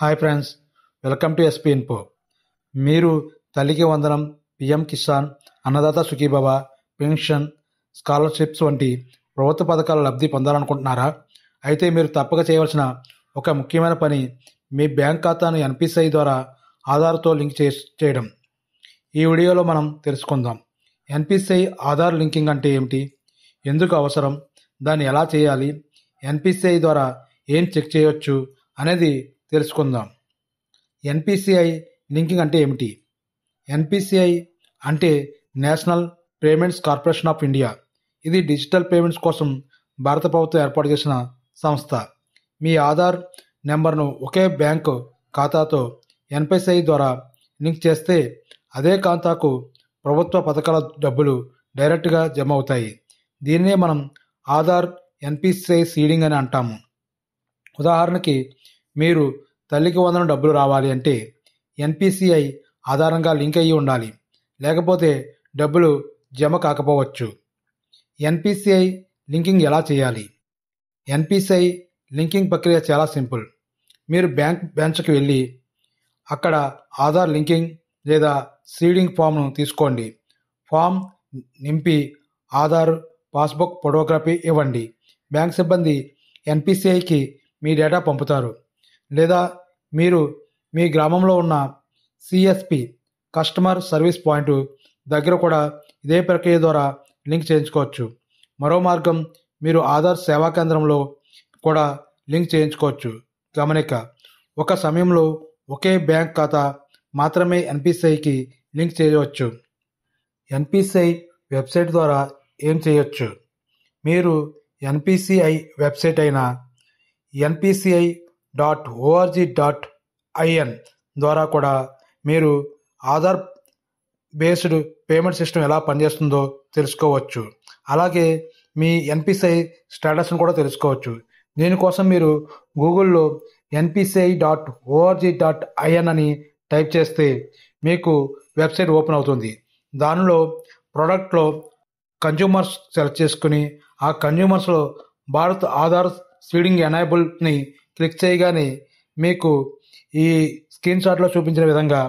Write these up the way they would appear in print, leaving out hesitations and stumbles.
Hi friends, welcome to SP info. మీరు తల్లికి వందనం, PM Kisan, Annadata Sukhibhava, pension, scholarships వంటి ప్రభుత్వ పథకాల లబ్ధి పొందాలనుకుంటున్నారా? అయితే మీరు తప్పక చేయవలసిన ఒక ముఖ్యమైన పని మీ బ్యాంక్ ఖాతాను ఎన్పిసిఐ ద్వారా ఆధార్తో లింక్ చేయడం. ఈ వీడియోలో మనం తెలుసుకుందాం. ఎన్పిసిఐ ఆధార్ లింకింగ్ అంటే ఏమిటి, ఎందుకు అవసరం, దాన్ని ఎలా చేయాలి, ఎన్పిసిఐ ద్వారా ఏం చెక్ చేయొచ్చు అనేది తెలుసుకుందాం. ఎన్పిసిఐ లింకింగ్ అంటే ఏమిటి? ఎన్పిసిఐ అంటే national payments corporation of India. ఇది డిజిటల్ పేమెంట్స్ కోసం భారత ప్రభుత్వం ఏర్పాటు చేసిన సంస్థ. మీ ఆధార్ నెంబర్ను ఒకే బ్యాంకు ఖాతాతో ఎన్పిసిఐ ద్వారా లింక్ చేస్తే అదే ఖాతాకు ప్రభుత్వ పథకాల డబ్బులు డైరెక్ట్గా జమ అవుతాయి. దీన్నే మనం ఆధార్ ఎన్పిసిఐ సీడింగ్ అని అంటాము. ఉదాహరణకి, మీరు తల్లికి వందనం డబ్బులు రావాలి అంటే ఎన్పిసిఐ ఆధారంగా లింక్ అయ్యి ఉండాలి, లేకపోతే డబ్బులు జమ కాకపోవచ్చు. ఎన్పిసిఐ లింకింగ్ ఎలా చేయాలి? ఎన్పిసిఐ లింకింగ్ ప్రక్రియ చాలా సింపుల్. మీరు బ్యాంక్ బ్రాంచ్కి వెళ్ళి అక్కడ ఆధార్ లింకింగ్ లేదా సీడింగ్ ఫామ్ను తీసుకోండి. ఫామ్ నింపి ఆధార్, పాస్బుక్ ఫోటోగ్రఫీ ఇవ్వండి. బ్యాంక్ సిబ్బంది ఎన్పిసిఐకి మీ డేటా పంపుతారు. లేదా మీరు మీ గ్రామంలో ఉన్న సిఎస్పి, కస్టమర్ సర్వీస్ పాయింట్ దగ్గర కూడా ఇదే ప్రక్రియ ద్వారా లింక్ చేయించుకోవచ్చు. మరో మార్గం, మీరు ఆధార్ సేవా కేంద్రంలో కూడా లింక్ చేయించుకోవచ్చు. గమనిక, ఒక సమయంలో ఒకే బ్యాంక్ ఖాతా మాత్రమే ఎన్పిసిఐకి లింక్ చేయవచ్చు. ఎన్పిసిఐ వెబ్సైట్ ద్వారా ఏం చేయొచ్చు? మీరు ఎన్పిసిఐ వెబ్సైట్ అయిన npci.org.in ద్వారా కూడా మీరు ఆధార్ బేస్డ్ పేమెంట్ సిస్టమ్ ఎలా పనిచేస్తుందో తెలుసుకోవచ్చు. అలాగే మీ ఎన్పిసిఐ స్టేటస్ను కూడా తెలుసుకోవచ్చు. దీనికోసం మీరు గూగుల్లో npci.org.in అని టైప్ చేస్తే మీకు వెబ్సైట్ ఓపెన్ అవుతుంది. దానిలో ప్రొడక్ట్లో కన్జ్యూమర్స్ సెలెక్ట్ చేసుకుని ఆ కన్జ్యూమర్స్లో భారత్ ఆధార్ సీడింగ్ ఎనేబుల్ని క్లిక్ చేయగానే మీకు ఈ స్క్రీన్ షాట్లో చూపించిన విధంగా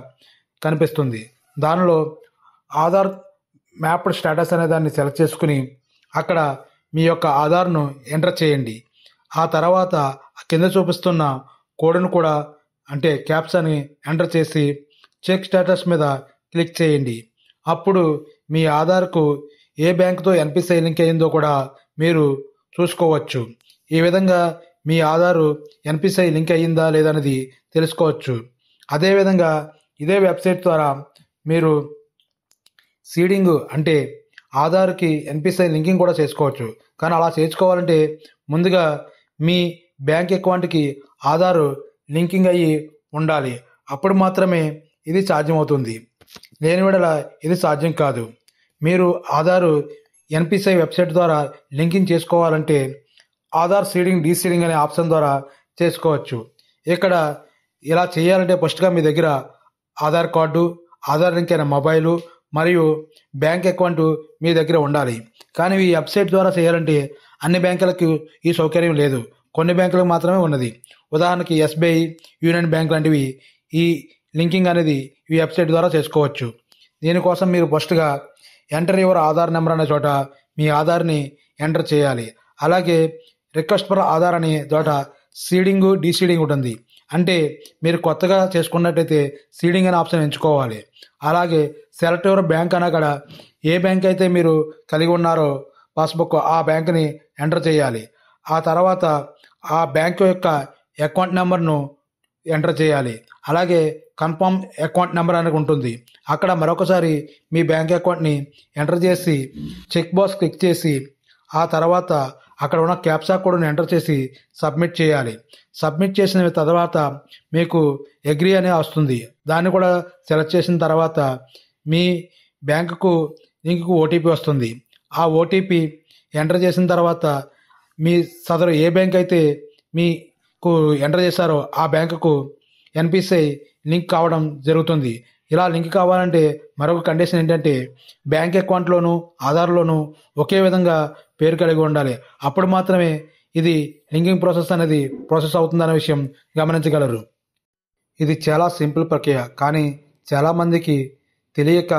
కనిపిస్తుంది. దానిలో ఆధార్ మ్యాప్డ్ స్టేటస్ అనే దాన్ని సెలెక్ట్ చేసుకుని అక్కడ మీ యొక్క ఆధార్ను ఎంటర్ చేయండి. ఆ తర్వాత కింద చూపిస్తున్న కోడ్ను కూడా, అంటే క్యాప్చాని ఎంటర్ చేసి చెక్ స్టేటస్ మీద క్లిక్ చేయండి. అప్పుడు మీ ఆధార్కు ఏ బ్యాంకుతో ఎన్పిసిఐ లింక్ అయిందో కూడా మీరు చూసుకోవచ్చు. ఈ విధంగా మీ ఆధారు ఎన్పిసిఐ లింక్ అయ్యిందా లేదా అనేది తెలుసుకోవచ్చు. అదేవిధంగా ఇదే వెబ్సైట్ ద్వారా మీరు సీడింగ్, అంటే ఆధార్కి ఎన్పిసిఐ లింకింగ్ కూడా చేసుకోవచ్చు. కానీ అలా చేసుకోవాలంటే ముందుగా మీ బ్యాంక్ అకౌంట్కి ఆధార్ లింకింగ్ అయ్యి ఉండాలి. అప్పుడు మాత్రమే ఇది సాధ్యమవుతుంది. లేని యెడల ఇది సాధ్యం కాదు. మీరు ఆధార్ ఎన్పిసిఐ వెబ్సైట్ ద్వారా లింకింగ్ చేసుకోవాలంటే ఆధార్ సీడింగ్, డీసీడింగ్ అనే ఆప్షన్ ద్వారా చేసుకోవచ్చు. ఇక్కడ ఇలా చేయాలంటే ఫస్ట్గా మీ దగ్గర ఆధార్ కార్డు, ఆధార్ లింక్ అయిన మొబైలు మరియు బ్యాంక్ అకౌంట్ మీ దగ్గర ఉండాలి. కానీ ఈ వెబ్సైట్ ద్వారా చేయాలంటే అన్ని బ్యాంకులకు ఈ సౌకర్యం లేదు, కొన్ని బ్యాంకులకు మాత్రమే ఉన్నది. ఉదాహరణకి ఎస్బీఐ, యూనియన్ బ్యాంక్ లాంటివి ఈ లింకింగ్ అనేది ఈ వెబ్సైట్ ద్వారా చేసుకోవచ్చు. దీనికోసం మీరు ఫస్ట్గా ఎంటర్ యువర్ ఆధార్ నెంబర్ అనే చోట మీ ఆధార్ని ఎంటర్ చేయాలి. అలాగే రిక్వెస్ట్ ఫర్ ఆధార్ అనే చోట సీడింగ్, డీసీడింగ్ ఉంటుంది. అంటే మీరు కొత్తగా చేసుకున్నట్టయితే సీడింగ్ అనే ఆప్షన్ ఎంచుకోవాలి. అలాగే సెలెక్ట్ యువర్ బ్యాంక్ అనే అక్కడ ఏ బ్యాంక్ అయితే మీరు కలిగి ఉన్నారో పాస్బుక్, ఆ బ్యాంక్ని ఎంటర్ చేయాలి. ఆ తర్వాత ఆ బ్యాంకు యొక్క అకౌంట్ నెంబర్ను ఎంటర్ చేయాలి. అలాగే కన్ఫర్మ్ అకౌంట్ నెంబర్ అనేది ఉంటుంది. అక్కడ మరొకసారి మీ బ్యాంక్ అకౌంట్ని ఎంటర్ చేసి చెక్ బాక్స్ క్లిక్ చేసి ఆ తర్వాత అక్కడ ఉన్న క్యాప్చా కోడ్ను ఎంటర్ చేసి సబ్మిట్ చేయాలి. సబ్మిట్ చేసిన తర్వాత మీకు అగ్రీ అనే వస్తుంది. దాన్ని కూడా సెలెక్ట్ చేసిన తర్వాత మీ బ్యాంకుకు లింక్కు ఓటీపీ వస్తుంది. ఆ ఓటీపీ ఎంటర్ చేసిన తర్వాత మీ సదరు ఏ బ్యాంక్ అయితే మీకు ఎంటర్ చేశారో ఆ బ్యాంకుకు ఎన్పిసిఐ లింక్ కావడం జరుగుతుంది. ఇలా లింక్ కావాలంటే మరొక కండిషన్ ఏంటంటే బ్యాంక్ అకౌంట్లోను ఆధార్లోను ఒకే విధంగా పేరు కలిగి ఉండాలి. అప్పుడు మాత్రమే ఇది లింకింగ్ ప్రాసెస్ అనేది ప్రాసెస్ అవుతుందనే విషయం గమనించగలరు. ఇది చాలా సింపుల్ ప్రక్రియ, కానీ చాలామందికి తెలియక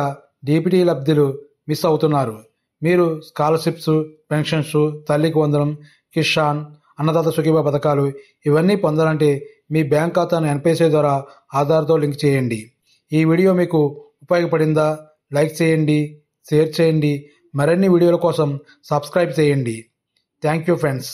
డీబీటీ లబ్ధులు మిస్ అవుతున్నారు. మీరు స్కాలర్షిప్స్, పెన్షన్స్, తల్లికి వందనం, కిసాన్, అన్నదాత సుఖీభా పథకాలు ఇవన్నీ పొందాలంటే మీ బ్యాంక్ ఖాతాను ఎన్పిసిఐ ద్వారా ఆధార్తో లింక్ చేయండి. ఈ వీడియో మీకు ఉపయోగపడిందా? లైక్ చేయండి, షేర్ చేయండి. మరిన్ని వీడియోల కోసం సబ్స్క్రైబ్ చేయండి. Thank you friends.